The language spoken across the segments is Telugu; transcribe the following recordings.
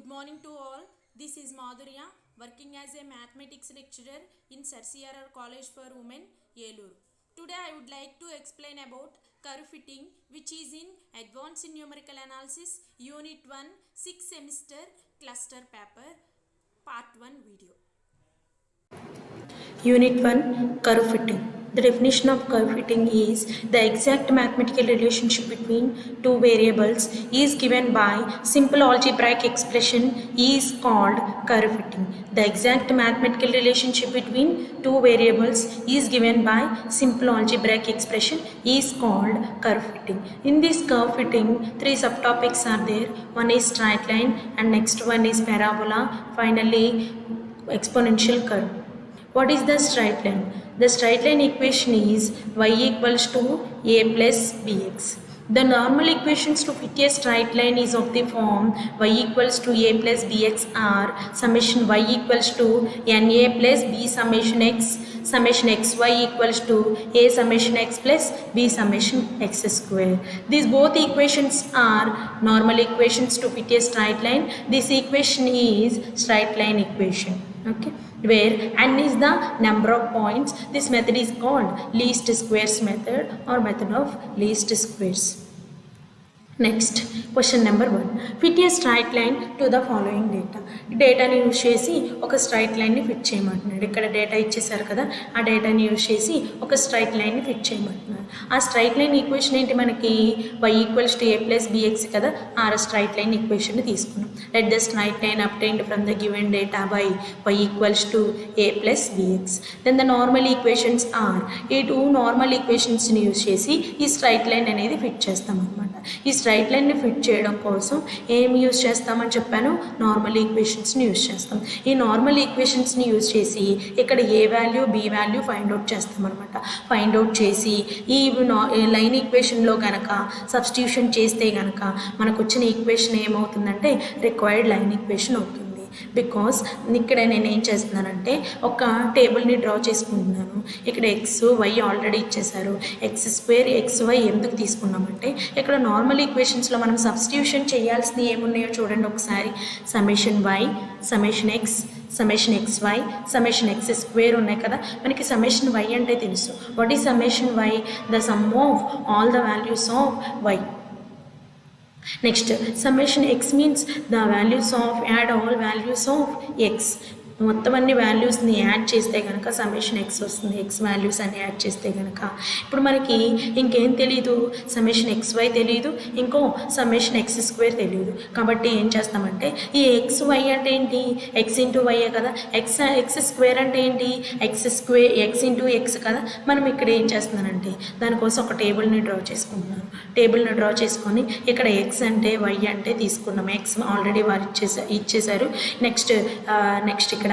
Good morning to all. This is Madhurya, working as a mathematics lecturer in Sir CRR College for Women, Yelur. Today I would like to explain about curve fitting, which is in Advanced Numerical Analysis, Unit 1, 6th semester cluster paper, part 1 video. Unit 1 Curve fitting. The definition of curve fitting is the exact mathematical relationship between two variables is given by simple algebraic expression is called curve fitting. The exact mathematical relationship between two variables is given by simple algebraic expression is called curve fitting. In this curve fitting, three subtopics are there. One is straight line and next one is parabola, finally exponential curve. What is the straight line? The straight line equation is y equals to a plus bx. The normal equations to fit a straight line is of the form y equals to a plus bx are summation y equals to na plus b summation xy equals to a summation x plus b summation x square. These both equations are normal equations to fit a straight line. This equation is straight line equation. Okay, where n is the number of points. This method is called least squares method or method of least squares. Next, question number 1. Fit a straight line to the following data. డేటాని యూజ్ చేసి ఒక స్ట్రైట్ లైన్ని ఫిట్ చేయమంటున్నాడు. ఇక్కడ డేటా ఇచ్చేసారు కదా, ఆ డేటాని యూజ్ చేసి ఒక స్ట్రైట్ లైన్ని ఫిట్ చేయమంటున్నాడు. ఆ స్ట్రైట్ లైన్ ఈక్వేషన్ ఏంటి మనకి y equals to a plus b x కదా, ఆ స్ట్రైట్ లైన్ ఈక్వేషన్ని తీసుకున్నాం. Let the straight line obtained from the given data by y equals to a plus b x. Then the normal equations are, ఈ టూ నార్మల్ ఈక్వేషన్స్ని యూజ్ చేసి ఈ స్ట్రైట్ లైన్ అనేది ఫిట్ చేస్తాం అనమాట. ఈ స్ట్రైట్ లైన్ని ఫిట్ చేయడం కోసం ఏమి యూజ్ చేస్తామని చెప్పాను, నార్మల్ ఈక్వేషన్స్ని యూజ్ చేస్తాం. ఈ నార్మల్ ఈక్వేషన్స్ని యూజ్ చేసి ఇక్కడ A value B value find out చేస్తాం అనమాట. ఫైండ్ అవుట్ చేసి ఈ లైన్ ఈక్వేషన్లో కనుక సబ్స్టిట్యూషన్ చేస్తే కనుక మనకు వచ్చిన ఈక్వేషన్ ఏమవుతుందంటే రిక్వైర్డ్ లైన్ ఈక్వేషన్ అవుతుంది. బికాస్ ఇక్కడ నేను ఏం చేస్తున్నానంటే ఒక టేబుల్ని డ్రా చేసుకుంటున్నాను. ఇక్కడ ఎక్స్ వై ఆల్రెడీ ఇచ్చేసారు. ఎక్స్ స్క్వేర్ ఎక్స్ వై ఎందుకు తీసుకున్నామంటే ఇక్కడ నార్మల్ ఈక్వేషన్స్లో మనం సబ్స్టిట్యూషన్ చేయాల్సినవి ఏమున్నాయో చూడండి ఒకసారి. Summation y, summation x, summation x y, summation x square ఉన్నాయి కదా. మనకి సమ్మేషన్ వై అంటే తెలుసు. What is summation y? The sum of all the values of y. Next, summation x means the values of add all values of x. మొత్తం అన్ని వాల్యూస్ని యాడ్ చేస్తే కనుక సమ్మేషన్ ఎక్స్ వస్తుంది. ఎక్స్ వాల్యూస్ అన్ని యాడ్ చేస్తే కనుక ఇప్పుడు మనకి ఇంకేం తెలీదు, సమ్మేషన్ ఎక్స్ వై తెలీదు, ఇంకో సమ్మేషన్ ఎక్స్ స్క్వేర్ తెలియదు. కాబట్టి ఏం చేస్తామంటే ఈ ఎక్స్ వై అంటే ఏంటి, ఎక్స్ ఇంటూ వైయే కదా. ఎక్స్ స్క్వేర్ అంటే ఏంటి, ఎక్స్ ఇంటూ ఎక్స్ కదా. మనం ఇక్కడ ఏం చేస్తున్నానంటే దానికోసం ఒక టేబుల్ని డ్రా చేసుకుంటున్నాను. టేబుల్ని డ్రా చేసుకొని ఇక్కడ ఎక్స్ అంటే వై అంటే తీసుకున్నాం. ఎక్స్ ఆల్రెడీ వారు ఇచ్చేసారు. నెక్స్ట్ ఇక్కడ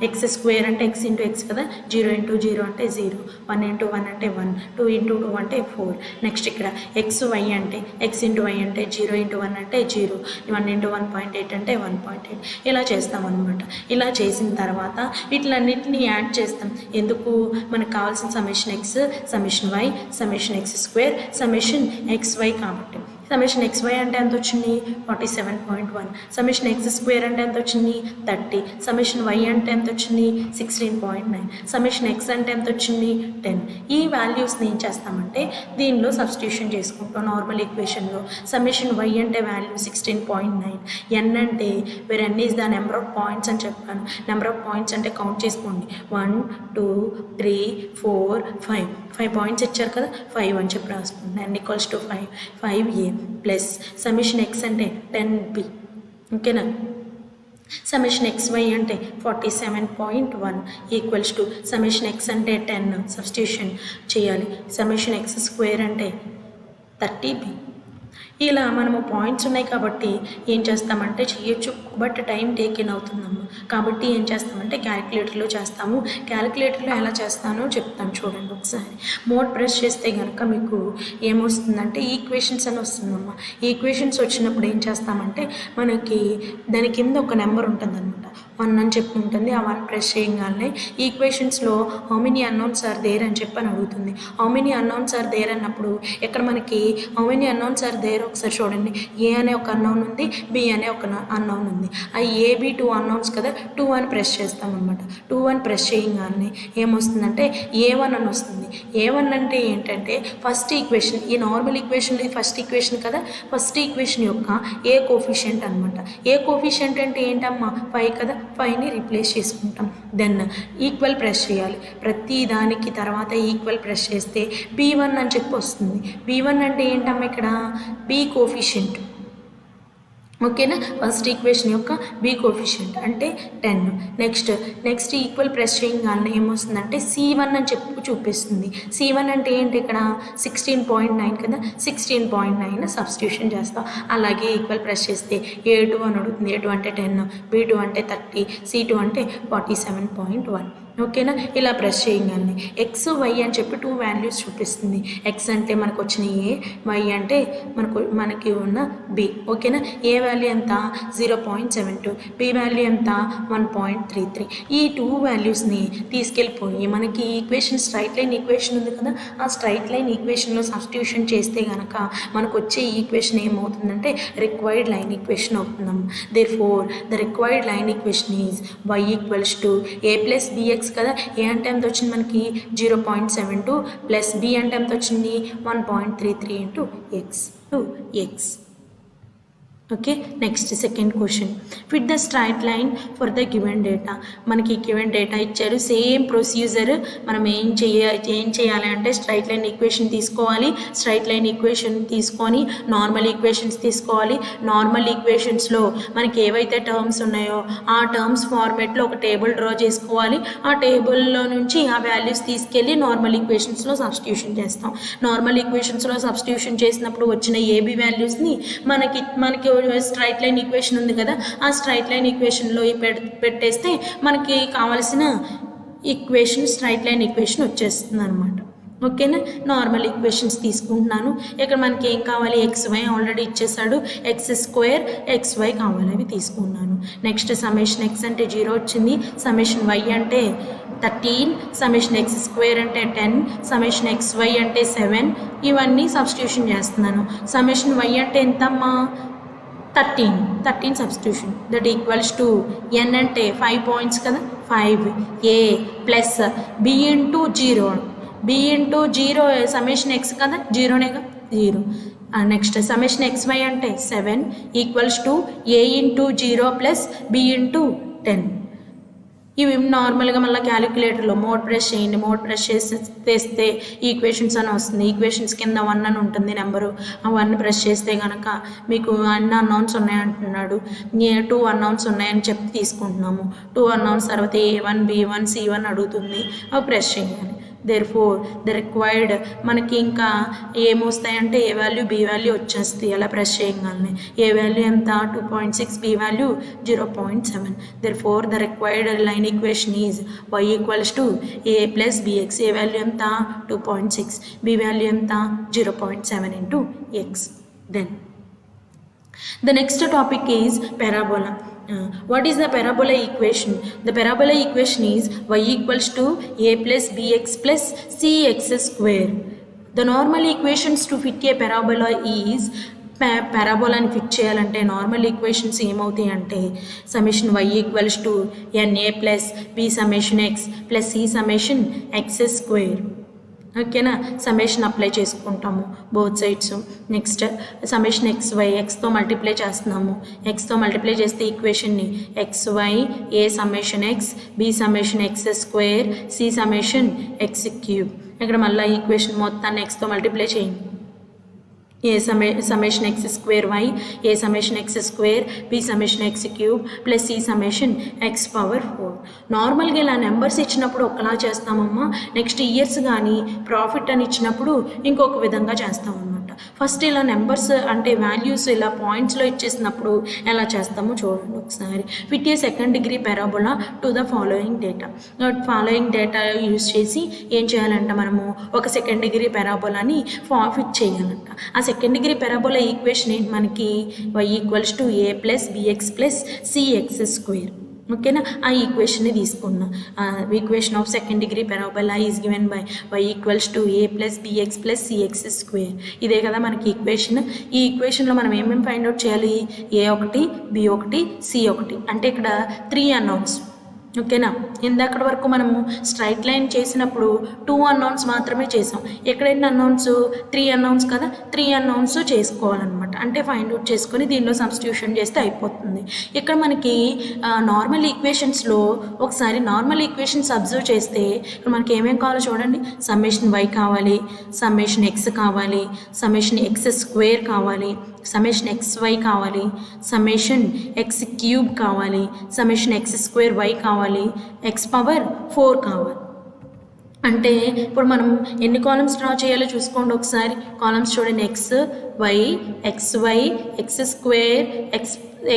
ఎక్స్ స్క్వేర్ అంటే ఎక్స్ ఇంటూ ఎక్స్ కదా. 0 ఇంటూ 0 అంటే 0, 1 ఇంటూ 1 అంటే 1, 2 ఇంటూ 2 అంటే 4. నెక్స్ట్ ఇక్కడ ఎక్స్ వై అంటే ఎక్స్ ఇంటూ వై అంటే 0 ఇంటూ 1 అంటే 0, 1 ఇంటూ 1.8 అంటే 1.8. ఇలా చేస్తాం అనమాట. ఇలా చేసిన తర్వాత వీటిలన్నింటినీ యాడ్ చేస్తాం. ఎందుకు మనకు కావాల్సిన summation x, summation y, summation x square, summation x y కాబట్టి. సమ్మేషన్ ఎక్స్ వై అంటే ఎంత వచ్చింది 47.1. సమ్మేషన్ ఎక్స్ స్క్వేర్ అంటే ఎంత వచ్చింది 30. సమ్మేషన్ వై అంటే ఎంత వచ్చింది 16.9. సమ్మేషన్ ఎక్స్ అంటే ఎంత వచ్చింది 10. ఈ వాల్యూస్ని ఏం చేస్తామంటే దీనిలో సబ్స్టిట్యూషన్ చేసుకుంటాం నార్మల్ ఈక్వేషన్లో. సమ్మేషన్ వై అంటే వాల్యూ 16.9. ఎన్ అంటే where n is the number of points అని చెప్పాను. నెంబర్ ఆఫ్ పాయింట్స్ అంటే కౌంట్ చేసుకోండి. 1 2 3 4 5 పాయింట్స్ ఇచ్చారు కదా, 5 అని చెప్పి రాసుకుంటాను. N equals to 5a plus summation x అంటే 10b. ఓకేనా. సమ్మేషన్ ఎక్స్ వై అంటే 47.1 ఈక్వల్స్ టు సమ్మేషన్ ఎక్స్ అంటే 10 సబ్స్టిట్యూషన్ చేయాలి. సమ్మేషన్ ఎక్స్ స్క్వేర్ అంటే 30b. ఇలా మనము పాయింట్స్ ఉన్నాయి కాబట్టి ఏం చేస్తామంటే చేయొచ్చు, బట్ టైం టేకెన్ అవుతుందమ్మా. కాబట్టి ఏం చేస్తామంటే క్యాలిక్యులేటర్లో చేస్తాము. క్యాలిక్యులేటర్లో ఎలా చేస్తానో చెప్తాను చూడండి ఒకసారి. మోడ్ ప్రెస్ చేస్తే కనుక మీకు ఏమొస్తుందంటే ఈక్వేషన్స్ అని వస్తుందమ్మా. ఈక్వేషన్స్ వచ్చినప్పుడు ఏం చేస్తామంటే మనకి దాని కింద ఒక నెంబర్ ఉంటుందన్నమాట. 1 అని చెప్పి ఉంటుంది. ఆ 1 ప్రెస్ చేయగానే ఈక్వేషన్స్లో how many unknowns are there అని చెప్పి అని అడుగుతుంది. How many unknowns are there అన్నప్పుడు ఇక్కడ మనకి how many unknowns are there ఒకసారి చూడండి. ఏ అనే ఒక అన్నౌన్ ఉంది, బి అనే ఒక అన్నౌన్ ఉంది. ఆ ఏబి 2 అన్నౌన్స్ కదా, 2 అని ప్రెస్ చేస్తామన్నమాట. 2 అని ప్రెస్ చేయగానే ఏమొస్తుందంటే A1 అని వస్తుంది. A1 అంటే ఏంటంటే ఫస్ట్ ఈక్వేషన్, ఈ నార్మల్ ఈక్వేషన్ ఫస్ట్ ఈక్వేషన్ కదా, ఫస్ట్ ఈక్వేషన్ యొక్క ఏ కోఫిషియంట్ అనమాట. ఏ కోఫిషియంట్ అంటే ఏంటమ్మా 5 కదా, 5ని రీప్లేస్ చేసుకుంటాం. దెన్ ఈక్వల్ ప్రెస్ చేయాలి. ప్రతి దానికి తర్వాత ఈక్వల్ ప్రెస్ చేస్తే B1 అని చెప్పి వస్తుంది. B1 అంటే ఏంటమ్మా ఇక్కడ బి కోఫిషియంట్. ఓకేనా, ఫస్ట్ ఈక్వేషన్ యొక్క బి కోఫిషియంట్ అంటే 10. నెక్స్ట్ ఈక్వల్ ప్రెస్ చేయగానే ఏమొస్తుందంటే C1 అని చెప్పి చూపిస్తుంది. C1 అంటే ఏంటి ఇక్కడ 16.9 కదా, 16.9 సబ్స్టిట్యూషన్ చేస్తాం. అలాగే ఈక్వల్ ప్రెస్ చేస్తే A2 అని అడుగుతుంది. A2 అంటే 10, B2 అంటే 30, C2 అంటే 47.1. ఓకేనా, ఇలా ప్రెస్ చేయగానే ఎక్స్ వై అని చెప్పి 2 వాల్యూస్ చూపిస్తుంది. ఎక్స్ అంటే మనకు వచ్చిన ఏ, వై అంటే మనకి ఉన్న బి. ఓకేనా, ఏ వాల్యూ ఎంత 0.72, బి వాల్యూ ఎంత 1.33. ఈ 2 వాల్యూస్ని తీసుకెళ్ళిపోయి మనకి ఈక్వేషన్ స్ట్రైట్ లైన్ ఈక్వేషన్ ఉంది కదా, ఆ స్ట్రైట్ లైన్ ఈక్వేషన్లో సబ్స్టిట్యూషన్ చేస్తే కనుక మనకు వచ్చే ఈక్వేషన్ ఏమవుతుందంటే రిక్వైర్డ్ లైన్ ఈక్వేషన్ అవుతుందమ్మ. Therefore the required line equation is y = a + bx కదా. ఏ అంటే ఎంత వచ్చింది మనకి 0.72 ప్లస్ బి అంటే ఎంత వచ్చింది 1.33 into X. Okay, next second question. Fit the straight line for the given data. మనకి గివెన్ డేటా ఇచ్చారు. సేమ్ ప్రొసీజర్ మనం ఏం చేయాలి అంటే స్ట్రైట్ లైన్ ఈక్వేషన్ తీసుకోవాలి. స్ట్రైట్ లైన్ ఈక్వేషన్ తీసుకొని నార్మల్ ఈక్వేషన్స్ తీసుకోవాలి. నార్మల్ ఈక్వేషన్స్లో మనకి ఏవైతే టర్మ్స్ ఉన్నాయో ఆ టర్మ్స్ ఫార్మేట్లో ఒక టేబుల్ డ్రా చేసుకోవాలి. ఆ టేబుల్లో నుంచి ఆ వాల్యూస్ తీసుకెళ్ళి నార్మల్ ఈక్వేషన్స్లో సబ్స్టిట్యూషన్ చేస్తాం. నార్మల్ ఈక్వేషన్స్లో సబ్స్టిట్యూషన్ చేసినప్పుడు వచ్చిన ఏబి వాల్యూస్ని మనకి స్ట్రైట్ లైన్ ఈక్వేషన్ ఉంది కదా, ఆ స్ట్రైట్ లైన్ ఈక్వేషన్లో పెట్టేస్తే మనకి కావాల్సిన ఈక్వేషన్ స్ట్రైట్ లైన్ ఈక్వేషన్ వచ్చేస్తుంది అనమాట. ఓకేనా, నార్మల్ ఈక్వేషన్స్ తీసుకుంటున్నాను. ఇక్కడ మనకి ఏం కావాలి, XY ఆల్రెడీ ఇచ్చేసాడు, x² XY కావాలి, అవి తీసుకున్నాను. నెక్స్ట్ సమ్మేషన్ x అంటే 0 వచ్చింది, సమ్మేషన్ y అంటే 13, సమ్మేషన్ x² అంటే 10, సమ్మేషన్ XY అంటే 7. ఇవన్నీ సబ్స్టిట్యూషన్ చేస్తున్నాను. సమ్మేషన్ y అంటే ఎంతమ్మా 13 substitution. That equals to n అంటే 5 పాయింట్స్ కదా, 5 a plus b into 0, b into 0 summation x కదా, 0నేగా 0. నెక్స్ట్ సమ్మేషన్ XY అంటే 7 equals to a into 0 plus b into 10. ఇవి నార్మల్గా మళ్ళీ క్యాలిక్యులేటర్లో మోడ్ ప్రెస్ చేయండి. మోడ్ ప్రెస్ చేస్తే ఈక్వేషన్స్ అని వస్తుంది. ఈక్వేషన్స్ కింద 1 అని ఉంటుంది నెంబరు. ఆ 1 ప్రెస్ చేస్తే కనుక మీకు అన్ని అన్నౌన్స్ ఉన్నాయంటున్నాడు. 2 అన్నౌన్స్ ఉన్నాయని చెప్పి తీసుకుంటున్నాము. 2 అన్నౌన్స్ తర్వాత A1 B1 C1 అడుగుతుంది, అవి ప్రెస్ చేయాలి. దేర్ఫోర్ ద రిక్వైర్డ్ మనకి ఇంకా ఏమొస్తాయంటే ఏ వాల్యూ బి వాల్యూ వచ్చేస్తాయి అలా ప్రెస్ చేయగానే. ఏ వాల్యూ ఎంత 2.6, b value 0.7. Therefore the required line equation is y = a + bx. A value ఎంత 2.6, బి వాల్యూ ఎంత 0.7 into x. Then the next topic is parabola. What is the parabola equation? The parabola equation is y = a + bx + cx². The normal equations to fit a parabola is పారాబోలాని ఫిట్ చేయాలంటే నార్మల్ ఈక్వేషన్స్ ఏమవుతాయి అంటే summation y = na plus b summation x plus c summation x². ఓకేనా, సమ్మేషన్ అప్లై చేసుకుంటాము both sides. Next summation XY, ఎక్స్తో మల్టిప్లై చేస్తున్నాము. ఎక్స్తో మల్టిప్లై చేస్తే ఈక్వేషన్ని XY a summation x, b summation x², c summation x³. ఇక్కడ మళ్ళీ ఈక్వేషన్ మొత్తాన్ని ఎక్స్తో మల్టిప్లై చేయండి. a summation x²y, a summation x², b summation x³ plus c summation x⁴. నార్మల్గా ఇలా నెంబర్స్ ఇచ్చినప్పుడు ఒకలా చేస్తామమ్మా. నెక్స్ట్ ఇయర్స్ కానీ ప్రాఫిట్ అని ఇచ్చినప్పుడు ఇంకొక విధంగా చేస్తామన్నమాట. ఫస్ట్ ఇలా నెంబర్స్ అంటే వాల్యూస్ ఇలా పాయింట్స్లో ఇచ్చేసినప్పుడు ఎలా చేస్తామో చూడండి ఒకసారి. Fit A second degree parabola to the following data. Following data use చేసి ఏం చేయాలంట, మనము ఒక సెకండ్ డిగ్రీ పారాబోలాని ఫిట్ చేయాలంట. ఆ సెకండ్ డిగ్రీ పారాబోలా ఈక్వేషన్ ఏంటి మనకి y = a + bx + cx². ఓకేనా, ఆ ఈక్వేషన్ని తీసుకున్నా. Equation of second degree parabola is given by y equals to a plus bx plus cx square. ఇదే కదా మనకి ఈక్వేషన్. ఈ ఈక్వేషన్లో మనం ఏమేమి ఫైండ్ అవుట్ చేయాలి? a1 b1 c1. అంటే ఇక్కడ 3 అన్నౌన్స్. ఓకేనా, ఇందాకటి వరకు మనము స్ట్రైట్ లైన్ చేసినప్పుడు 2 అన్నౌన్స్ మాత్రమే చేసాం. ఎక్కడైనా అన్నౌన్స్ 3 అన్నౌన్స్ కదా, 3 అన్నౌన్స్ చేసుకోవాలన్నమాట. అంటే ఫైండ్ అవుట్ చేసుకొని దీనిలో సబ్స్టిట్యూషన్ చేస్తే అయిపోతుంది. ఇక్కడ మనకి నార్మల్ ఈక్వేషన్స్లో ఒకసారి నార్మల్ ఈక్వేషన్స్ అబ్జర్వ్ చేస్తే ఇక్కడ మనకి ఏమేమి కావాలో చూడండి. సమ్మేషన్ y కావాలి, సమ్మేషన్ x కావాలి, సమ్మేషన్ x స్క్వేర్ కావాలి, సమ్మేషన్ xy కావాలి, సమ్మేషన్ x క్యూబ్ కావాలి, సమ్మేషన్ x స్క్వేర్ y కావాలి, x పవర్ 4 కావాలి. అంటే ఇప్పుడు మనం ఎన్ని కాలమ్స్ డ్రా చేయాలో చూసుకోండి ఒకసారి. కాలమ్స్ చూడండి, x y, xy, x square,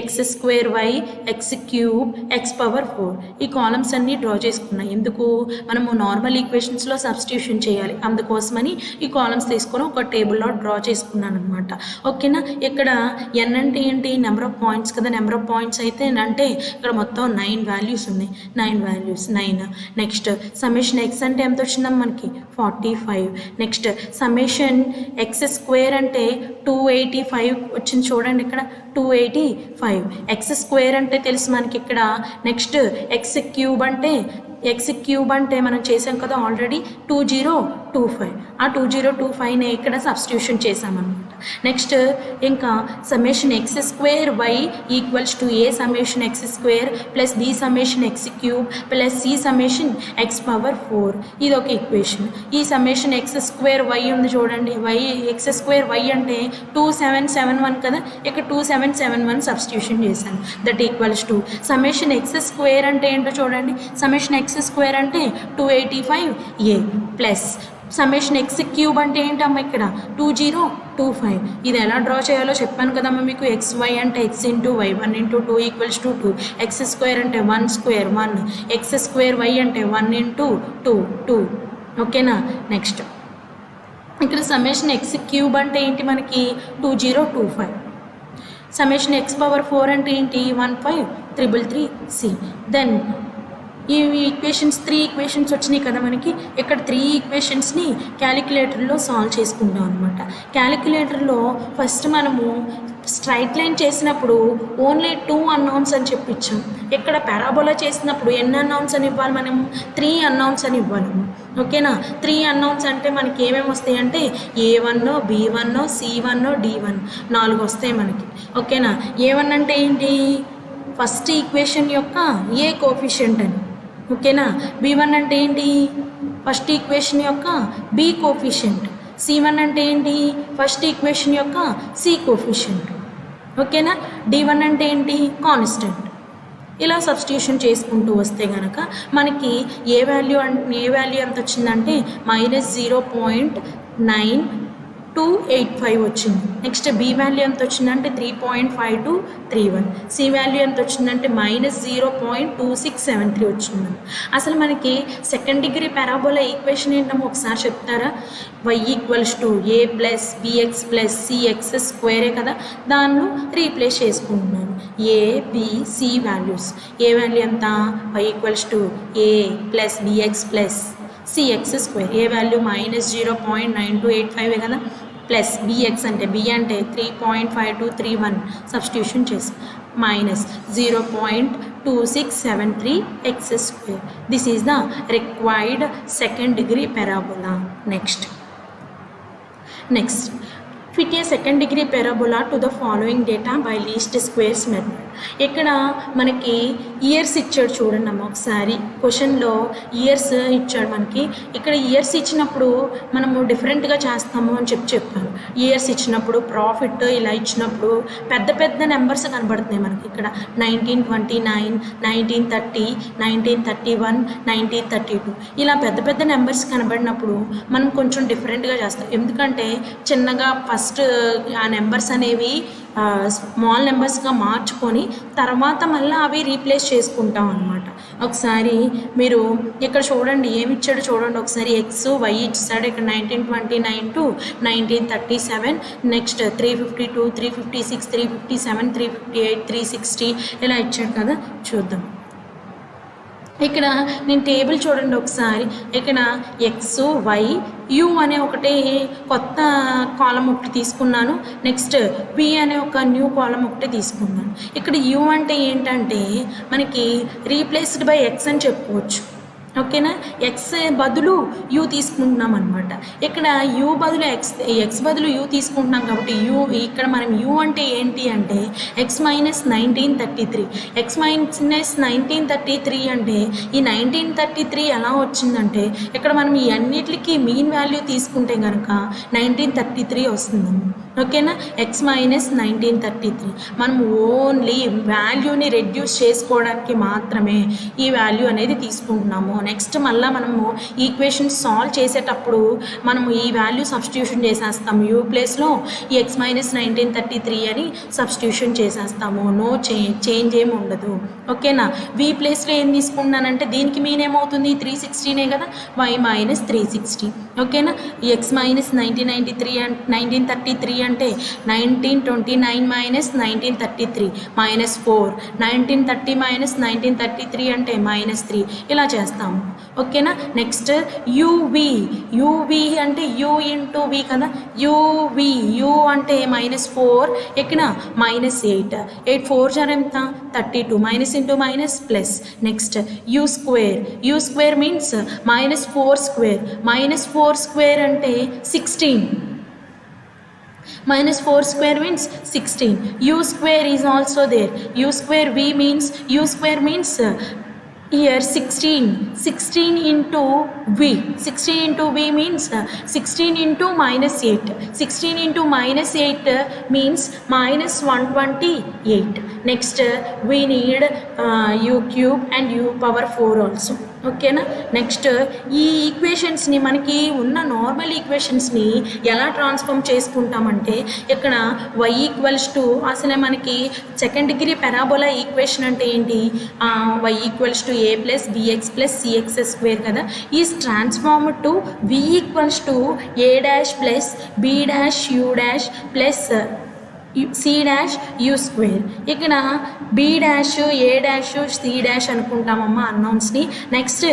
x square y, x cube, x power 4. ఈ కాలమ్స్ అన్నీ డ్రా చేసుకున్నాయి. ఎందుకు? మనము నార్మల్ ఈక్వేషన్స్లో సబ్స్టిట్యూషన్ చేయాలి, అందుకోసమని ఈ కాలమ్స్ తీసుకొని ఒక టేబుల్లో డ్రా చేసుకున్నాను అనమాట. ఓకేనా, ఇక్కడ n అంటే ఏంటి? నెంబర్ ఆఫ్ పాయింట్స్ కదా. నెంబర్ ఆఫ్ పాయింట్స్ అయితే అంటే ఇక్కడ మొత్తం 9 వాల్యూస్ ఉన్నాయి. 9 వాల్యూస్ 9. నెక్స్ట్ సమ్మేషన్ x అంటే ఎంత వచ్చిందమ్మా మనకి? 45. నెక్స్ట్ సమ్మేషన్ x స్క్వేర్ అంటే 285 వచ్చింది చూడండి ఇక్కడ, 285. x స్క్వేర్ అంటే తెలుసు మనకి ఇక్కడ. నెక్స్ట్ x క్యూబ్ అంటే మనం చేసాం కదా ఆల్రెడీ, 2025. ఆ 2025నే ఇక్కడ సబ్స్టిట్యూషన్ చేసామన్నమాట. నెక్స్ట్ ఇంకా summation x square y equals to a summation x square plus b summation x cube plus c summation x power 4. ఇది ఒక ఈక్వేషన్. ఈ సమ్మేషన్ x స్క్వేర్ y ఉంది చూడండి, x స్క్వేర్ y అంటే 2771 కదా, ఇక్కడ 2771 సబ్స్టిట్యూషన్ చేశాను. That equals to summation x square అంటే ఏంటో చూడండి. సమ్మేషన్ x స్క్వేర్ అంటే 285a plus summation x cube అంటే ఏంటమ్మా ఇక్కడ 2025. ఇది ఎలా డ్రా చేయాలో చెప్పాను కదమ్మా మీకు. xy అంటే x into y, 1 into 2 equals to 2. x square అంటే 1 స్క్వేర్ 1, x స్క్వేర్ y అంటే 1 ఇంటూ 2 2. ఓకేనా, నెక్స్ట్ ఇక్కడ సమ్మేషన్ x క్యూబ్ అంటే ఏంటి మనకి? 2025. సమ్మేషన్ x పవర్ 4 అంటే ఏంటి? 15333c. దెన్ ఈ ఈక్వేషన్స్ 3 ఈక్వేషన్స్ వచ్చినాయి కదా మనకి. ఇక్కడ 3 ఈక్వేషన్స్ని క్యాలిక్యులేటర్లో సాల్వ్ చేసుకుంటాం అనమాట. క్యాలిక్యులేటర్లో ఫస్ట్ మనము స్ట్రైట్ లైన్ చేసినప్పుడు ఓన్లీ 2 అన్నౌన్స్ అని చెప్పించాం. ఇక్కడ పారాబోలా చేసినప్పుడు ఎన్ని అన్నౌన్స్ అని ఇవ్వాలి? మనం 3 అన్నౌన్స్ అని ఇవ్వాలి. ఓకేనా, 3 అన్నౌన్స్ అంటే మనకి ఏమేమి వస్తాయి అంటే a1, b1, c1, d1 4 వస్తాయి మనకి. ఓకేనా, a1 అంటే ఏంటి? ఫస్ట్ ఈక్వేషన్ యొక్క ఏ కోఫిషియంట్ అని. ఓకేనా, b1 అంటే ఏంటి? ఫస్ట్ ఈక్వేషన్ యొక్క b కోఫిషియంట్. c1 అంటే ఏంటి? ఫస్ట్ ఈక్వేషన్ యొక్క c కోఫిషియంట్. ఓకేనా, d1 అంటే ఏంటి? కాన్స్టెంట్. ఇలా సబ్స్టిట్యూషన్ చేసుకుంటూ వస్తే కనుక మనకి ఏ వాల్యూ ఎంత వచ్చిందంటే -0.9285 వచ్చింది. నెక్స్ట్ బి వాల్యూ ఎంత వచ్చిందంటే 3.5231. సి వాల్యూ ఎంత వచ్చిందంటే -0.2673 వచ్చింది. అసలు మనకి సెకండ్ డిగ్రీ పారాబోలా ఈక్వేషన్ ఏంటమ్మో ఒకసారి చెప్తారా? y equals to a plus bx plus cx స్క్వేరే కదా, దానిలో రీప్లేస్ చేసుకుంటున్నాను. a b c values. A value ఎంత? y equals to a plus bx plus cx square. A value -0.9285 కదా, ప్లస్ bx అంటే b అంటే 3.5231 సబ్స్టిట్యూషన్ చేసి -0.2673 x square. This is the required second degree parabola. Next fit a second degree parabola to the following data by least squares method. ఇక్కడ మనకి ఇయర్స్ ఇచ్చాడు చూడండి అమ్మ ఒకసారి. క్వశ్చన్లో ఇయర్స్ ఇచ్చాడు మనకి. ఇక్కడ ఇయర్స్ ఇచ్చినప్పుడు మనము డిఫరెంట్గా చేస్తాము అని చెప్పాను. ఇయర్స్ ఇచ్చినప్పుడు ప్రాఫిట్ ఇలా ఇచ్చినప్పుడు పెద్ద పెద్ద నెంబర్స్ కనబడుతున్నాయి మనకి. ఇక్కడ 1929, 1930, 1931, 1932 ఇలా పెద్ద పెద్ద నెంబర్స్ కనబడినప్పుడు మనం కొంచెం డిఫరెంట్గా చేస్తాం. ఎందుకంటే చిన్నగా ఫస్ట్ ఆ నెంబర్స్ అనేవి స్మాల్ నెంబర్స్గా మార్చుకొని తర్వాత మళ్ళీ అవి రీప్లేస్ చేసుకుంటాం అన్నమాట. ఒకసారి మీరు ఇక్కడ చూడండి ఏమి ఇచ్చాడో చూడండి ఒకసారి. ఎక్స్ వై ఇచ్చాడు ఇక్కడ 1929 to 1937, నెక్స్ట్ 352, 356, 357, 358, 360 ఇలా ఇచ్చాడు కదా. చూద్దాం ఇక్కడ నేను టేబుల్ చూడండి ఒకసారి. ఇక్కడ ఎక్స్ వై యు అనే ఒకటి కొత్త కాలం ఒకటి తీసుకున్నాను. నెక్స్ట్ వి అనే ఒక న్యూ కాలం ఒకటి తీసుకున్నాను. ఇక్కడ యు అంటే ఏంటంటే మనకి రీప్లేస్డ్ బై ఎక్స్ అని చెప్పుకోవచ్చు. ఓకేనా, ఎక్స్ బదులు యూ తీసుకుంటున్నాం అనమాట. ఇక్కడ యూ బదులు ఎక్స్ బదులు యూ తీసుకుంటున్నాం కాబట్టి ఇక్కడ మనం యూ అంటే ఏంటి అంటే ఎక్స్ మైనస్ 1933. ఎక్స్ మైనస్ 1933 అంటే ఈ 1933 ఎలా వచ్చిందంటే ఇక్కడ మనం ఈ అన్నిటికీ మీన్ వాల్యూ తీసుకుంటే కనుక 1933 వస్తుంది. ఓకేనా, ఎక్స్ మైనస్ 1933 మనం ఓన్లీ వాల్యూని రెడ్యూస్ చేసుకోవడానికి మాత్రమే ఈ వాల్యూ అనేది తీసుకుంటున్నాము. నెక్స్ట్ మళ్ళీ మనము ఈక్వేషన్స్ సాల్వ్ చేసేటప్పుడు మనము ఈ వాల్యూ సబ్స్టిట్యూషన్ చేసేస్తాము. యూ ప్లేస్లో ఈ ఎక్స్ మైనస్ 1933 అని సబ్స్టిట్యూషన్ చేసేస్తాము. నో చేంజ్ ఏమి ఉండదు. ఓకేనా, వి ప్లేస్లో ఏం తీసుకున్నానంటే దీనికి మీన్ ఏమవుతుంది 360 కదా, వై మైనస్ 360. ఓకేనా, ఈ ఎక్స్ మైనస్ 1933 అంటే 1929 మైనస్ 1933 మైనస్ 4, 1930 మైనస్ 1933 అంటే మైనస్ 3 ఇలా చేస్తాము. ఓకేనా, నెక్స్ట్ యూవి అంటే యూ ఇంటూ వి కదా, యూ అంటే మైనస్ 4 ఇక్కడ మైనస్ 8 4 జార్ ఎంత 32 minus into minus plus. Next you square means minus 4 square అంటే 16. minus 4 square means 16. U square is also there. U square means here 16 into V. 16 into V means 16 into minus 8. 16 into minus 8 means minus 128. Next we need U cube and U power 4 also. ఓకేనా, నెక్స్ట్ ఈ ఈక్వేషన్స్ని మనకి ఉన్న నార్మల్ ఈక్వేషన్స్ని ఎలా ట్రాన్స్ఫార్మ్ చేసుకుంటామంటే ఇక్కడ y ఈక్వల్స్ టు అసలే మనకి సెకండ్ డిగ్రీ పెరాబోలా ఈక్వేషన్ అంటే ఏంటి, y equals to a plus bx plus cx square కదా, is transform to v equals to a dash plus b dash u dash plus c dash u square. ఇక్కడ b dash a dash c dash అనుకుంటామమ్మా అన్నౌన్స్ని. నెక్స్ట్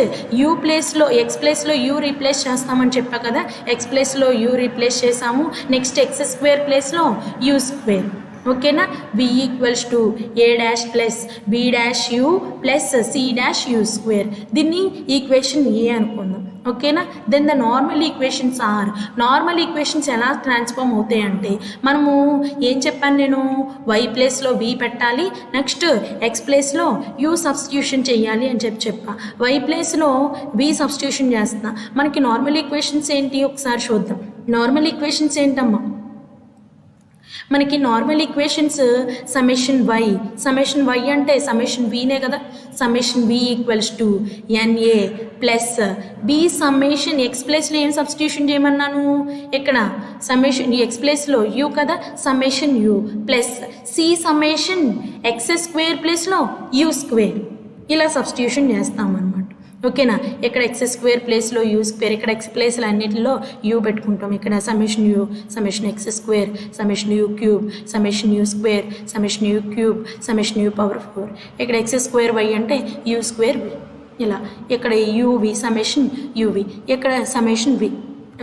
u ప్లేస్లో x ప్లేస్లో u రీప్లేస్ చేస్తామని చెప్పా కదా, x ప్లేస్లో u రీప్లేస్ చేసాము. నెక్స్ట్ x స్క్వేర్ ప్లేస్లో u స్క్వేర్. ఓకేనా, b equals to a dash plus b dash u plus c dash u square. దీన్ని ఈక్వేషన్ ఏ అనుకుందాం. ఓకేనా, దెన్ ద నార్మల్ ఈక్వేషన్స్ ఎలా ట్రాన్స్ఫార్మ్ అవుతాయి అంటే మనము ఏం చెప్పాను నేను, y ప్లేస్లో v పెట్టాలి, నెక్స్ట్ x ప్లేస్లో u సబ్స్టిట్యూషన్ చేయాలి అని చెప్పా. y ప్లేస్లో v సబ్స్టిట్యూషన్ చేస్తున్నా. మనకి నార్మల్ ఈక్వేషన్స్ ఏంటి ఒకసారి చూద్దాం. నార్మల్ ఈక్వేషన్స్ ఏంటమ్మా, మనకి నార్మల్ ఈక్వేషన్స్ సమ్మేషన్ వై అంటే సమ్మేషన్ వీనే కదా, summation v equals to n a plus b summation x ప్లేస్లో ఏం సబ్స్టిట్యూషన్ చేయమన్నాను, ఇక్కడ సమ్మేషన్ ఎక్స్ ప్లేస్లో యూ కదా, summation u plus c summation x square ప్లేస్లో యూ స్క్వేర్ ఇలా సబ్స్టిట్యూషన్ చేస్తామన్నమాట. ఓకేనా, ఇక్కడ ఎక్స్ స్క్వేర్ ప్లేస్లో యూ స్క్వేర్, ఇక్కడ ఎక్స్ ప్లేస్లో అన్నిటిలో యూ పెట్టుకుంటాం. ఇక్కడ summation u, summation x square, summation u cube, summation u square, summation u cube, summation u power 4. ఇక్కడ ఎక్స్ స్క్వేర్ వై అంటే యూ స్క్వేర్ వి ఇలా, ఇక్కడ యూవి సమ్మేషన్ యూవి, ఇక్కడ సమ్మేషన్ వి.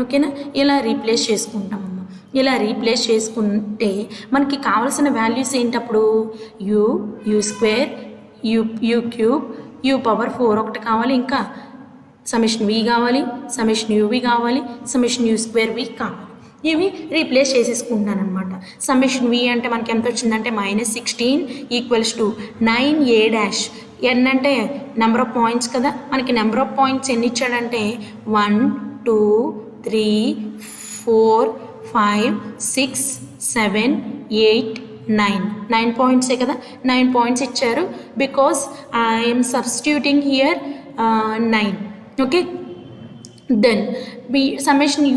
ఓకేనా, ఇలా రీప్లేస్ చేసుకుంటామమ్మా. ఇలా రీప్లేస్ చేసుకుంటే మనకి కావాల్సిన వాల్యూస్ ఏంటప్పుడు u square, u cube, u power 4 ఒకటి కావాలి, ఇంకా సమ్మేషన్ వి కావాలి, సమ్మేషన్ యూవి కావాలి, సమ్మేషన్ యూ స్క్వేర్ వి కావాలి. ఇవి రీప్లేస్ చేసేసుకుంటున్నాను అనమాట. సమ్మేషన్ వి అంటే మనకి ఎంత వచ్చిందంటే minus 16 equals to 9a dash. N అంటే నెంబర్ ఆఫ్ పాయింట్స్ కదా, మనకి నెంబర్ ఆఫ్ పాయింట్స్ ఎన్ని ఇచ్చాడంటే 1 2 3 4 5 6 7 8 9 పాయింట్సే కదా, 9 పాయింట్స్ ఇచ్చారు. Because I'm substituting here 9. Okay, then summation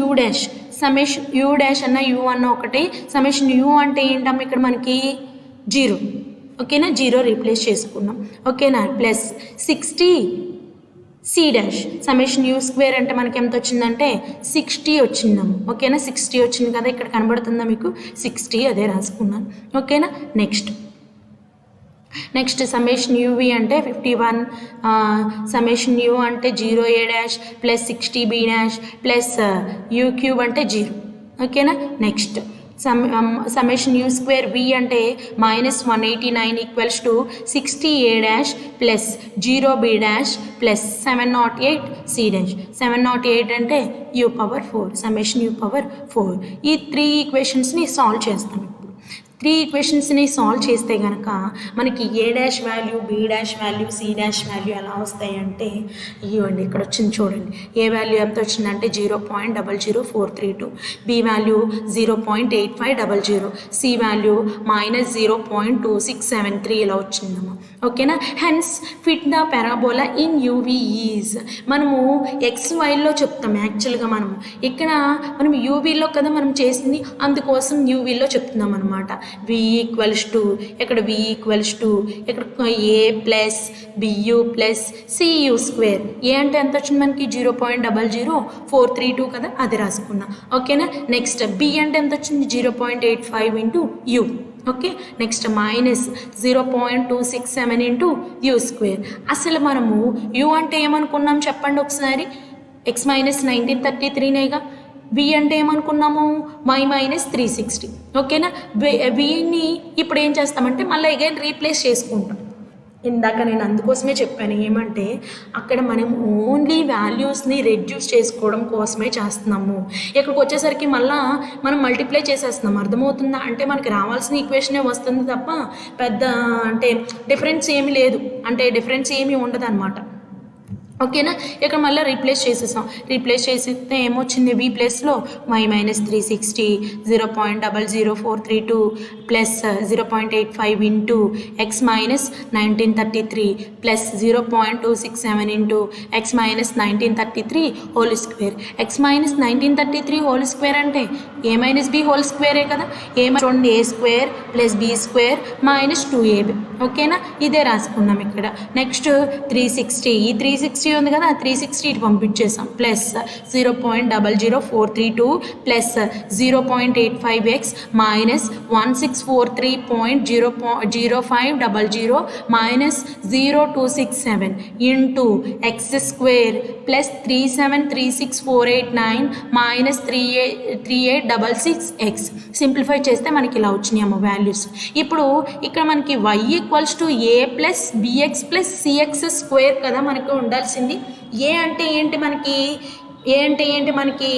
u dash అన్న యూ అన్న ఒకటే, సమ్మేషన్ యూ అంటే ఏంటమ్మా ఇక్కడ మనకి 0. ఓకేనా, 0 రీప్లేస్ చేసుకున్నాం. ఓకేనా, plus 60 c dash, summation u square అంటే మనకి ఎంత వచ్చిందంటే 60 వచ్చిందమ్మ. ఓకేనా, 60 వచ్చింది కదా, ఇక్కడ కనబడుతుందా మీకు 60, అదే రాసుకున్నాను. ఓకేనా, నెక్స్ట్ నెక్స్ట్ సమ్మేషన్ యూవి అంటే 51 సమ్మేషన్ యూ అంటే 0a dash plus 60b dash plus you cube అంటే 0. ఓకేనా. నెక్స్ట్ సమ్మేషన్ యూ స్క్వేర్ వి అంటే -189 equals to 60a dash plus 0b dash plus 708c dash. 708 అంటే you power 4 summation u power 4. ఈ 3 ఈక్వేషన్స్ని సాల్వ్ చేస్తాం. 3 ఈక్వేషన్స్ని సాల్వ్ చేస్తే కనుక మనకి A dash value, B dash value, C dash value ఎలా వస్తాయి అంటే ఇవ్వండి, ఇక్కడ వచ్చింది చూడండి. ఏ వాల్యూ ఎంత వచ్చిందంటే 0.00432, బి వాల్యూ 0.8500, సి వాల్యూ -0.2673 ఇలా వచ్చిందమ్మా. ఓకేనా. Hence fit the parabola in UV is, మనము XYలో చెప్తాం యాక్చువల్గా. మనము ఇక్కడ మనం యూవీలో కదా మనం చేసింది, అందుకోసం యూవీలో చెప్తున్నాం అనమాట. v ఈక్వల్స్ టు ఇక్కడ v ఈక్వల్స్ టు ఇక్కడ a plus b u plus c u square. A అంటే ఎంత వచ్చింది మనకి 0.00432 కదా, అది రాసుకున్నాం. ఓకేనా. నెక్స్ట్ బి అంటే ఎంత వచ్చింది 0.85 into you. Okay. Next -0.267 into you square. అసలు మనము యూ అంటే ఏమనుకున్నాం చెప్పండి ఒకసారి, x - 1933నేగా. వి అంటే ఏమనుకున్నాము -360. ఓకేనా. విని ఇప్పుడు ఏం చేస్తామంటే మళ్ళీ అగైన్ రీప్లేస్ చేసుకుంటాం. ఇందాక నేను అందుకోసమే చెప్పాను ఏమంటే అక్కడ మనం ఓన్లీ వాల్యూస్ని రెడ్యూస్ చేసుకోవడం కోసమే చేస్తున్నాము. ఇక్కడికి వచ్చేసరికి మళ్ళీ మనం మల్టిప్లై చేసేస్తున్నాం. అర్థమవుతుందా? అంటే మనకి రావాల్సిన ఈక్వేషనే వస్తుంది తప్ప పెద్ద అంటే డిఫరెన్స్ ఏమీ లేదు, అంటే డిఫరెన్స్ ఏమీ ఉండదు అనమాట. ఓకేనా. ఇక్కడ మళ్ళీ రీప్లేస్ చేసేసాం. రీప్లేస్ చేసిస్తే ఏమొచ్చింది, వి ప్లస్లో -360 0.00432 plus 0.85 into x - 1933 plus 0.267 into x - 1933 whole square. x - 1933 whole square అంటే a - b హోల్ స్క్వేరే కదా. చూడండి, a square plus b square -2ab. ఓకేనా. ఇదే రాసుకున్నాం ఇక్కడ. నెక్స్ట్ 360, ఈ 360 ఉంది కదా, 360 ఇటు పంపించేసాం. Plus 0.00432 plus 0.85x -1643.0500 -0267 into x square plus 3736489 -3866x. Simplify చేస్తే మనకి ఇలా వచ్చినాయి వాల్యూస్. ఇప్పుడు ఇక్కడ మనకి y equals to a plus bx plus cx square కదా మనకు ఉండాల్సింది. ఏ అంటే ఏంటి మనకి, ఏ అంటే ఏంటి మనకి,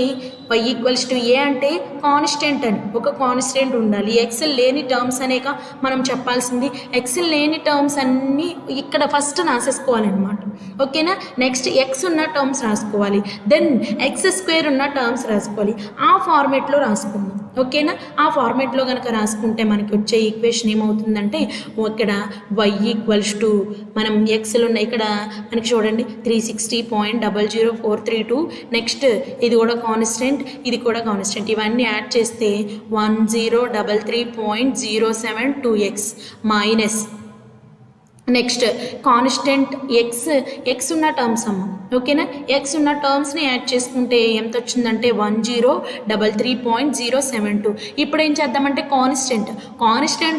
y ఈక్వల్స్ టు ఏ అంటే కాన్స్టెంట్ అని ఒక కాన్స్టెంట్ ఉండాలి. ఎక్సెల్ లేని టర్మ్స్ అనేక మనం చెప్పాల్సింది. ఎక్సెల్ లేని టర్మ్స్ అన్నీ ఇక్కడ ఫస్ట్ రాసేసుకోవాలన్నమాట. ఓకేనా. నెక్స్ట్ ఎక్స్ ఉన్న టర్మ్స్ రాసుకోవాలి, దెన్ ఎక్స్ స్క్వేర్ ఉన్న టర్మ్స్ రాసుకోవాలి. ఆ ఫార్మేట్లో రాసుకుందాం. ఓకేనా. ఆ ఫార్మేట్లో కనుక రాసుకుంటే మనకి వచ్చే ఈక్వేషన్ ఏమవుతుందంటే ఇక్కడ y ఈక్వల్స్ టు మనం ఎక్స్లు ఉన్న ఇక్కడ మనకి చూడండి 360.00432. నెక్స్ట్ ఇది కూడా కాన్స్టెంట్, ఇది కూడా కాన్స్టెంట్. ఇవన్నీ యాడ్ చేస్తే 1033.072x minus next constant X ఉన్న టర్మ్స్ అమ్మ. ఓకేనా. ఎక్స్ ఉన్న టర్మ్స్ని యాడ్ చేసుకుంటే ఎంత వచ్చిందంటే 1033.072. ఇప్పుడు ఏం చేద్దామంటే కాన్స్టెంట్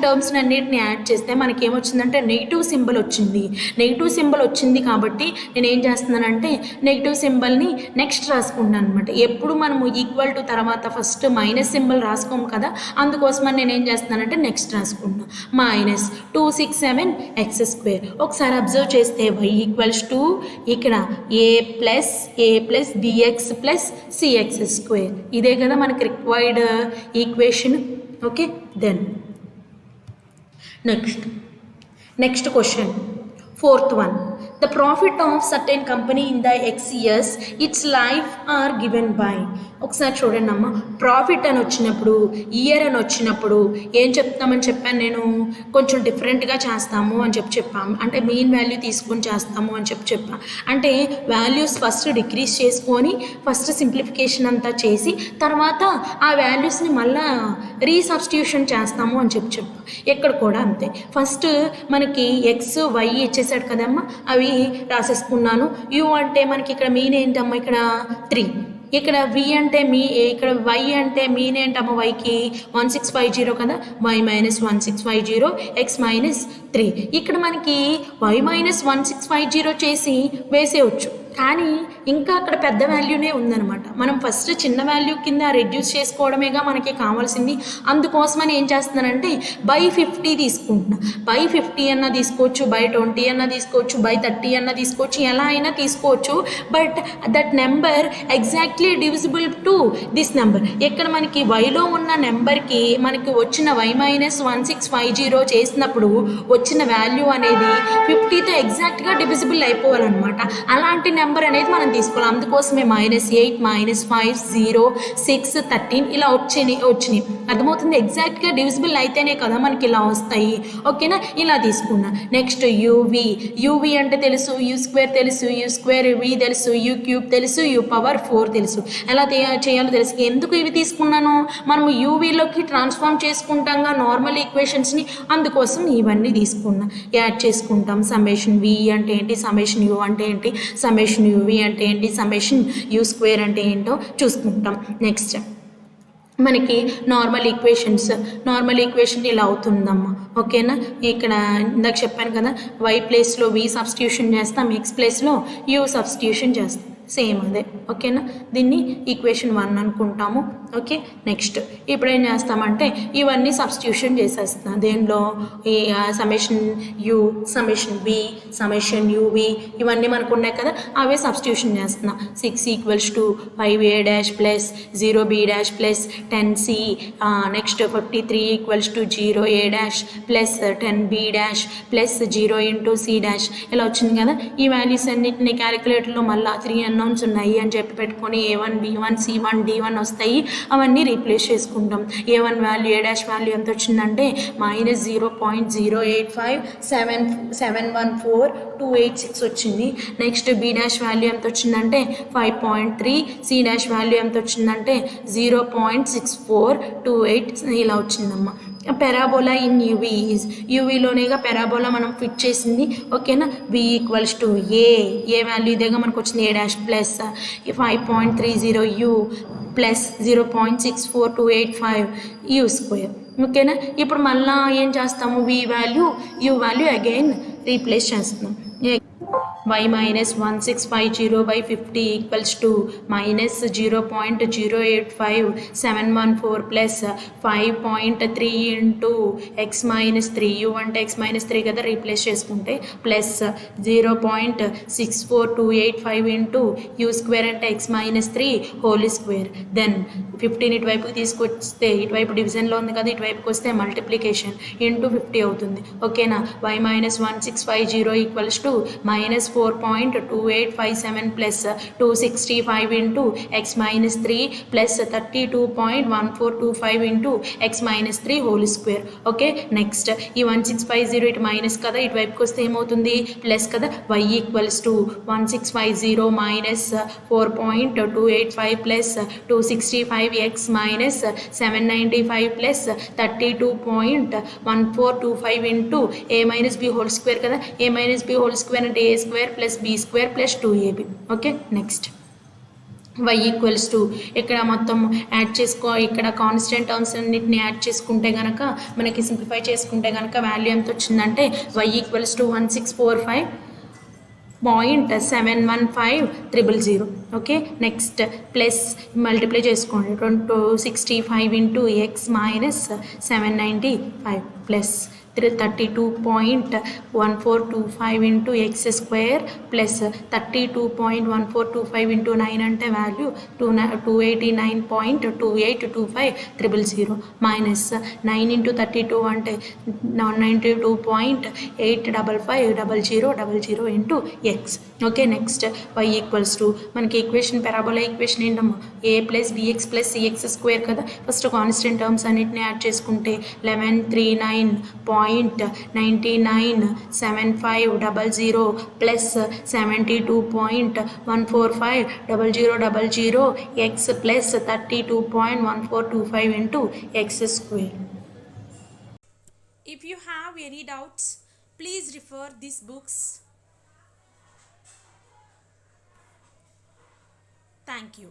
టర్మ్స్ని అన్నిటిని యాడ్ చేస్తే మనకి ఏమొచ్చిందంటే నెగిటివ్ సింబల్ వచ్చింది. నెగిటివ్ సింబల్ వచ్చింది కాబట్టి నేను ఏం చేస్తున్నానంటే నెగిటివ్ సింబల్ని నెక్స్ట్ రాసుకుంటున్నాను అనమాట. ఎప్పుడు మనము ఈక్వల్ టు తర్వాత ఫస్ట్ మైనస్ సింబల్ రాసుకోము కదా, అందుకోసమని నేను ఏం చేస్తున్నానంటే నెక్స్ట్ రాసుకుంటున్నాను. -267x square. ఒకసారి అబ్జర్వ్ చేస్తే y ఈక్వల్స్ టు ఇక్కడ a plus bx plus cx square. ఇదే కదా మనకి required equation. Okay. Then next question, 4th one. The profit of certain company in the X years its life are given by. ఒకసారి చూడండి అమ్మ, ప్రాఫిట్ అని వచ్చినప్పుడు, ఇయర్ అని వచ్చినప్పుడు ఏం చెప్తామని చెప్పాను నేను, కొంచెం డిఫరెంట్గా చేస్తాము అని చెప్పాము. అంటే మెయిన్ వాల్యూ తీసుకొని చేస్తాము అని చెప్పాను. అంటే వాల్యూస్ ఫస్ట్ డిక్రీజ్ చేసుకొని ఫస్ట్ సింప్లిఫికేషన్ అంతా చేసి తర్వాత ఆ వాల్యూస్ని మళ్ళా రీసబ్స్టిట్యూషన్ చేస్తాము అని చెప్పాను. ఇక్కడ కూడా అంతే. ఫస్ట్ మనకి ఎక్స్ వై ఇచ్చేసాడు కదమ్మా, అవి రాసేసుకున్నాను. యూ అంటే మనకి ఇక్కడ మెయిన్ ఏంటమ్మా, ఇక్కడ 3. ఇక్కడ వి అంటే మీ, ఇక్కడ వై అంటే మీన్ ఏంటమ్మా, వైకి 1650 కదా, y మైనస్ 1650 x మైనస్ 3. ఇక్కడ మనకి y మైనస్ 1650 చేసి వేసేయచ్చు, కానీ ఇంకా అక్కడ పెద్ద వాల్యూనే ఉందన్నమాట. మనం ఫస్ట్ చిన్న వాల్యూ కింద రెడ్యూస్ చేసుకోవడమేగా మనకి కావాల్సింది. అందుకోసమని ఏం చేస్తున్నానంటే బై 50 తీసుకుంటున్నా. బై 50 అన్న తీసుకోవచ్చు, బై 20 అన్న తీసుకోవచ్చు, బై 30 అన్న తీసుకోవచ్చు, ఎలా అయినా తీసుకోవచ్చు. But that number exactly divisible to this number. ఇక్కడ మనకి వైలో ఉన్న నెంబర్కి మనకి వచ్చిన y మైనస్ 1650 చేసినప్పుడు వచ్చిన వాల్యూ అనేది 50తో ఎగ్జాక్ట్గా డివిజిబుల్ అయిపోవాలన్నమాట. అలాంటి నెంబర్ అనేది మనం తీసుకోవాలి. అందుకోసమే -8 -5 0 6 13 ఇలా వచ్చినాయి. అర్థమవుతుంది? ఎగ్జాక్ట్గా డివిజిబుల్ అయితేనే కదా మనకి ఇలా వస్తాయి. ఓకేనా? ఇలా తీసుకున్నా. నెక్స్ట్ యూవి అంటే తెలుసు, యూ స్క్వేర్ తెలుసు, యూ స్క్వేర్ వి తెలుసు, యూ క్యూబ్ తెలుసు, యూ పవర్ 4 తెలుసు. ఎలా చేయాలో తెలుసు. ఎందుకు ఇవి తీసుకున్నాను, మనము యూవీలోకి ట్రాన్స్ఫార్మ్ చేసుకుంటాంగా నార్మల్ ఈక్వేషన్స్ని, అందుకోసం ఇవన్నీ తీసుకున్నా. యాడ్ చేసుకుంటాం. సమ్మేషన్ వి అంటే ఏంటి, సమ్మేషన్ యూ అంటే ఏంటి, సమ్మేషన్ యూవి అంటే ఏంటి, సమ్మేషన్ యూ స్క్వేర్ అంటే ఏంటో చూసుకుంటాం. నెక్స్ట్ మనకి నార్మల్ ఈక్వేషన్ ఇలా అవుతుందమ్మా. ఓకేనా? ఇక్కడ ఇందాక చెప్పాను కదా, వై ప్లేస్లో వి సబ్స్టిట్యూషన్ చేస్తాం, ఎక్స్ ప్లేస్లో యూ సబ్స్టిట్యూషన్ చేస్తాం. సేమ్ అదే. ఓకేనా? దీన్ని ఈక్వేషన్ 1 అనుకుంటాము. ఓకే. నెక్స్ట్ ఇప్పుడు ఏం చేస్తామంటే ఇవన్నీ సబ్స్టిట్యూషన్ చేసేస్తున్నాం. దేనిలో, ఈ summation u, summation b, summation u v ఇవన్నీ మనకు ఉన్నాయి కదా, అవే సబ్స్టిట్యూషన్ చేస్తున్నాం. 6 = 5a' plus 0b' plus 10c. Next 53 = 0a' plus 10b' plus 0 × c'. ఇలా వచ్చింది కదా. ఈ వాల్యూస్ అన్నింటినీ క్యాలిక్యులేటర్లో మళ్ళీ 3 అన్నౌన్స్ ఉన్నాయి అని చెప్పి పెట్టుకొని A1 B1 C1 D1 వస్తాయి. అవన్నీ రీప్లేస్ చేసుకుంటాం. A1 వాల్యూ, A' వాల్యూ ఎంత వచ్చిందంటే -0.0857714,286 వచ్చింది. నెక్స్ట్ B' వాల్యూ ఎంత వచ్చిందంటే 5.3, C' వాల్యూ ఎంత వచ్చిందంటే 0.6428 ఇలా వచ్చిందమ్మా. పెరాబోలా ఇన్ యూవీలోనేగా పెరాబోలా మనం ఫిట్ చేసింది. ఓకేనా? V = ఏ వాల్యూ ఇదేగా మనకు వచ్చింది, A' plus 5.30 u plus 0.64285 u square. ఓకేనా? ఇప్పుడు మళ్ళీ ఏం చేస్తాము, v value u value again replace చేస్తున్నాం. y minus 1650 by 50 equals to minus 0.085714 plus 5.3 into x minus 3 u అంటే x minus 3 కదా, రీప్లేస్ చేసుకుంటే ప్లస్ 0.64285 into u స్క్వేర్ అంటే x minus 3 whole square. Then 15 ఇటువైపుకి తీసుకొస్తే, ఇటువైపు డివిజన్లో ఉంది కదా, ఇటువైపుకి వస్తే మల్టిప్లికేషన్ ఇంటూ 50 అవుతుంది. ఓకేనా? y minus 1650 equals to minus 4.2857 plus 265 into x minus 3 plus 32.1425 into x minus 3 whole square. Okay. Next ఈ 1650 ఇటు మైనస్ కదా, ఇటువైపుకి వస్తే ఏమవుతుంది, ప్లస్ కదా. y equals to 1650 minus 4.285 plus 265x minus 795 plus 32.1425 into a minus b whole square కదా, a minus b whole square అంటే a square plus b square plus 2ab. Okay. Next y equals to ఇక్కడ మొత్తం యాడ్ చేసుకో, ఇక్కడ కాన్స్టెంట్ టర్మ్స్ అన్నిటిని యాడ్ చేసుకుంటే కనుక మనకి సింప్లిఫై చేసుకుంటే కనుక వాల్యూ ఎంత వచ్చిందంటే y equals to 1645.715000. Okay. Next plus multiply చేసుకోండి, 265 into X minus 795 plus 32.1425 into X square plus 32.1425 into 9 అంటే వాల్యూ 289.282500 మైనస్ 9 ఇంటూ 32 అంటే 192.8550000 into X. Okay. Next y equals to మనకి ఈక్వేషన్ పెరాబోలా ఈక్వేషన్ ఏంటమ్మా, a plus bx plus cx square కదా. ఫస్ట్ కాన్స్టెంట్ టర్మ్స్ అన్నిటిని యాడ్ చేసుకుంటే 1139.997500 plus 72.1450000 X plus 32.1425 into X square. If you have any doubts, please refer these books. Thank you.